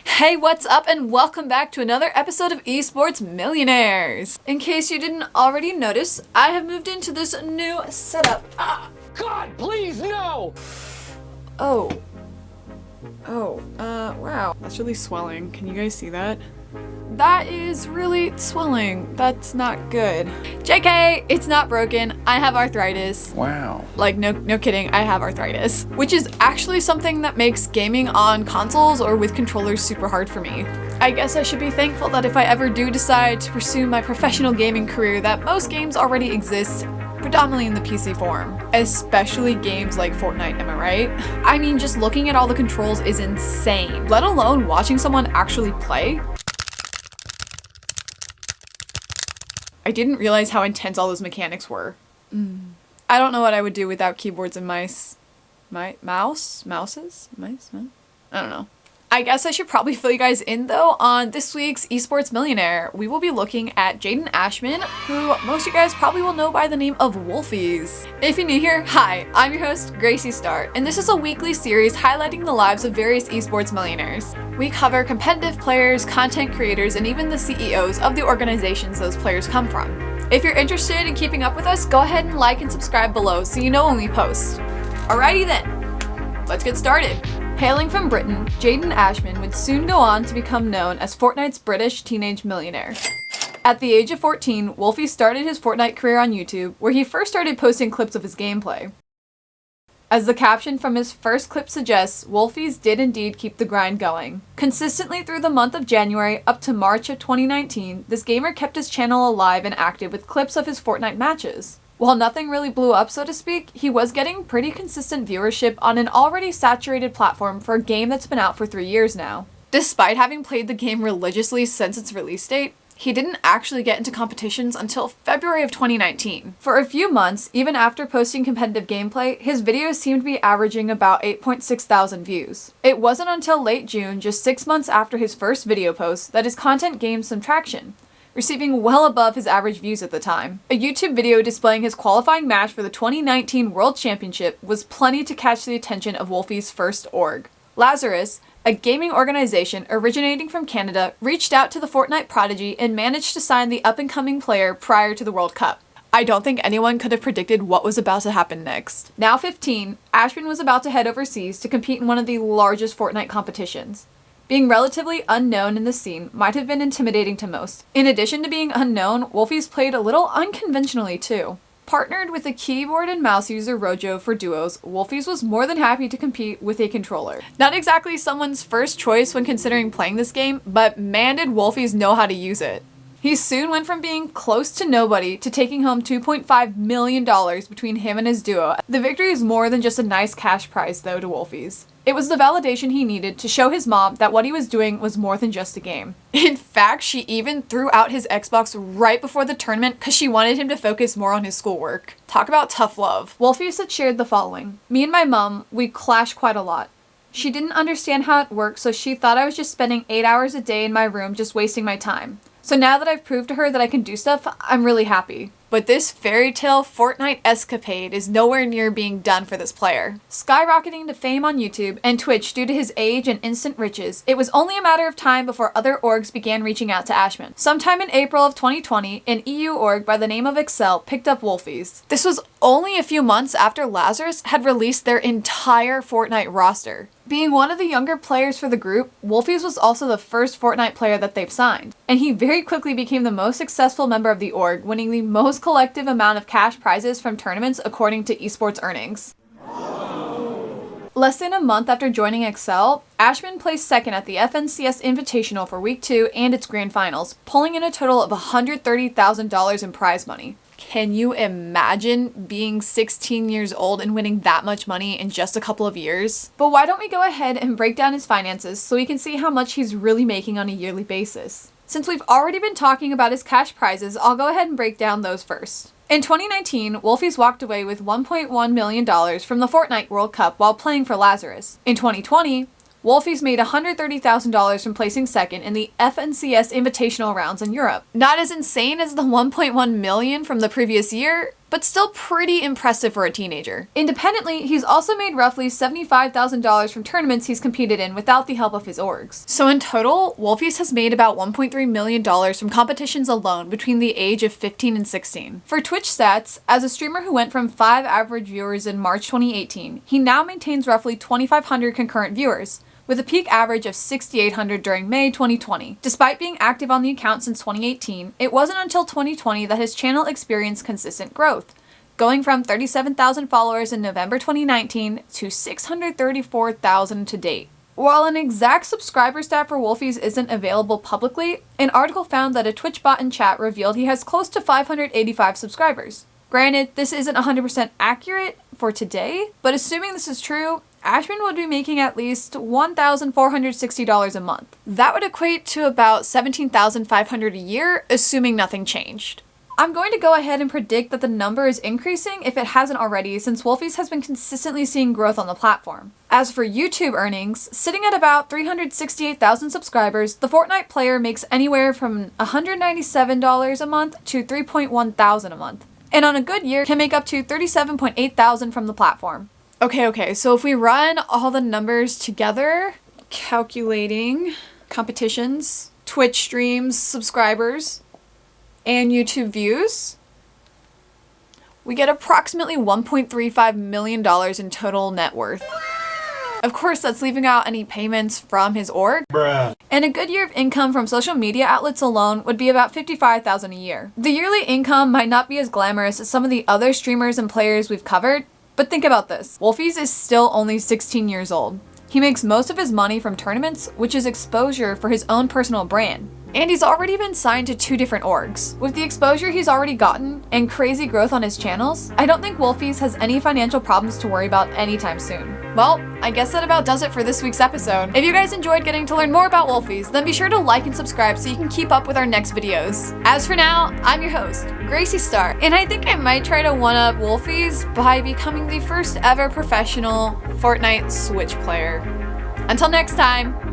Hey, what's up, and welcome back to another episode of Esports Millionaires. In case you didn't already notice, I have moved into this new setup. God, please, no! Wow. That's really swelling. Can you guys see that? That is really swelling. That's not good. JK, it's not broken. I have arthritis. Wow. Like, no kidding, I have arthritis. Which is actually something that makes gaming on consoles or with controllers super hard for me. I guess I should be thankful that if I ever do decide to pursue my professional gaming career, that most games already exist, predominantly in the PC form. Especially games like Fortnite, am I right? I mean, just looking at all the controls is insane, let alone watching someone actually play. I didn't realize how intense all those mechanics were. I don't know what I would do without keyboards and mice. Mouses? Mice? I don't know. I guess I should probably fill you guys in though on this week's Esports Millionaire. We will be looking at Jaden Ashman, who most of you guys probably will know by the name of Wolfiez. If you're new here, hi, I'm your host, Gracie Star, and this is a weekly series highlighting the lives of various esports millionaires. We cover competitive players, content creators, and even the CEOs of the organizations those players come from. If you're interested in keeping up with us, go ahead and like and subscribe below so you know when we post. Alrighty then, let's get started. Hailing from Britain, Jaden Ashman would soon go on to become known as Fortnite's British teenage millionaire. At the age of 14, Wolfiez started his Fortnite career on YouTube, where he first started posting clips of his gameplay. As the caption from his first clip suggests, Wolfiez did indeed keep the grind going. Consistently through the month of January up to March of 2019, this gamer kept his channel alive and active with clips of his Fortnite matches. While nothing really blew up, so to speak, he was getting pretty consistent viewership on an already saturated platform for a game that's been out for 3 years now. Despite having played the game religiously since its release date, he didn't actually get into competitions until February of 2019. For a few months, even after posting competitive gameplay, his videos seemed to be averaging about 8.6 thousand views. It wasn't until late June, just 6 months after his first video post, that his content gained some traction, receiving well above his average views at the time. A YouTube video displaying his qualifying match for the 2019 World Championship was plenty to catch the attention of Wolfie's first org. Lazarus, a gaming organization originating from Canada, reached out to the Fortnite prodigy and managed to sign the up-and-coming player prior to the World Cup. I don't think anyone could have predicted what was about to happen next. Now 15, Ashman was about to head overseas to compete in one of the largest Fortnite competitions. Being relatively unknown in the scene might have been intimidating to most. In addition to being unknown, Wolfiez played a little unconventionally too. Partnered with a keyboard and mouse user Rojo for duos, Wolfiez was more than happy to compete with a controller. Not exactly someone's first choice when considering playing this game, but man did Wolfiez know how to use it. He soon went from being close to nobody to taking home $2.5 million between him and his duo. The victory is more than just a nice cash prize though to Wolfiez. It was the validation he needed to show his mom that what he was doing was more than just a game. In fact, she even threw out his Xbox right before the tournament because she wanted him to focus more on his schoolwork. Talk about tough love. Wolfiez had shared the following. Me and my mom, we clash quite a lot. She didn't understand how it worked, so she thought I was just spending 8 hours a day in my room just wasting my time. So now that I've proved to her that I can do stuff, I'm really happy. But this fairy tale Fortnite escapade is nowhere near being done for this player. Skyrocketing to fame on YouTube and Twitch due to his age and instant riches, it was only a matter of time before other orgs began reaching out to Ashman. Sometime in April of 2020, an EU org by the name of Excel picked up Wolfiez. This was only a few months after Lazarus had released their entire Fortnite roster. Being one of the younger players for the group, Wolfiez was also the first Fortnite player that they've signed, and he very quickly became the most successful member of the org, winning the most collective amount of cash prizes from tournaments according to esports earnings. Less than a month after joining Excel, Ashman placed second at the FNCS Invitational for Week 2 and its Grand Finals, pulling in a total of $130,000 in prize money. Can you imagine being 16 years old and winning that much money in just a couple of years? But why don't we go ahead and break down his finances so we can see how much he's really making on a yearly basis. Since we've already been talking about his cash prizes, I'll go ahead and break down those first. In 2019, Wolfiez walked away with $1.1 million from the Fortnite World Cup while playing for Lazarus. In 2020, Wolfiez made $130,000 from placing second in the FNCS Invitational rounds in Europe. Not as insane as the $1.1 million from the previous year, but still pretty impressive for a teenager. Independently, he's also made roughly $75,000 from tournaments he's competed in without the help of his orgs. So in total, Wolfiez has made about $1.3 million from competitions alone between the age of 15 and 16. For Twitch stats, as a streamer who went from 5 average viewers in March 2018, he now maintains roughly 2,500 concurrent viewers, with a peak average of 6,800 during May 2020. Despite being active on the account since 2018, it wasn't until 2020 that his channel experienced consistent growth, going from 37,000 followers in November 2019 to 634,000 to date. While an exact subscriber stat for Wolfiez isn't available publicly, an article found that a Twitch bot in chat revealed he has close to 585 subscribers. Granted, this isn't 100% accurate for today, but assuming this is true, Ashman would be making at least $1,460 a month. That would equate to about $17,500 a year, assuming nothing changed. I'm going to go ahead and predict that the number is increasing if it hasn't already, since Wolfiez has been consistently seeing growth on the platform. As for YouTube earnings, sitting at about 368,000 subscribers, the Fortnite player makes anywhere from $197 a month to $3.1 thousand a month, and on a good year can make up to $37.8 thousand from the platform. Okay, so if we run all the numbers together, calculating competitions, Twitch streams, subscribers, and YouTube views, we get approximately $1.35 million in total net worth. Of course, that's leaving out any payments from his org. Bruh. And a good year of income from social media outlets alone would be about $55,000 a year. The yearly income might not be as glamorous as some of the other streamers and players we've covered, but think about this. Wolfiez is still only 16 years old. He makes most of his money from tournaments, which is exposure for his own personal brand. And he's already been signed to 2 different orgs. With the exposure he's already gotten and crazy growth on his channels, I don't think Wolfiez has any financial problems to worry about anytime soon. Well, I guess that about does it for this week's episode. If you guys enjoyed getting to learn more about Wolfiez, then be sure to like and subscribe so you can keep up with our next videos. As for now, I'm your host, Gracie Star, and I think I might try to one-up Wolfiez by becoming the first ever professional Fortnite Switch player. Until next time,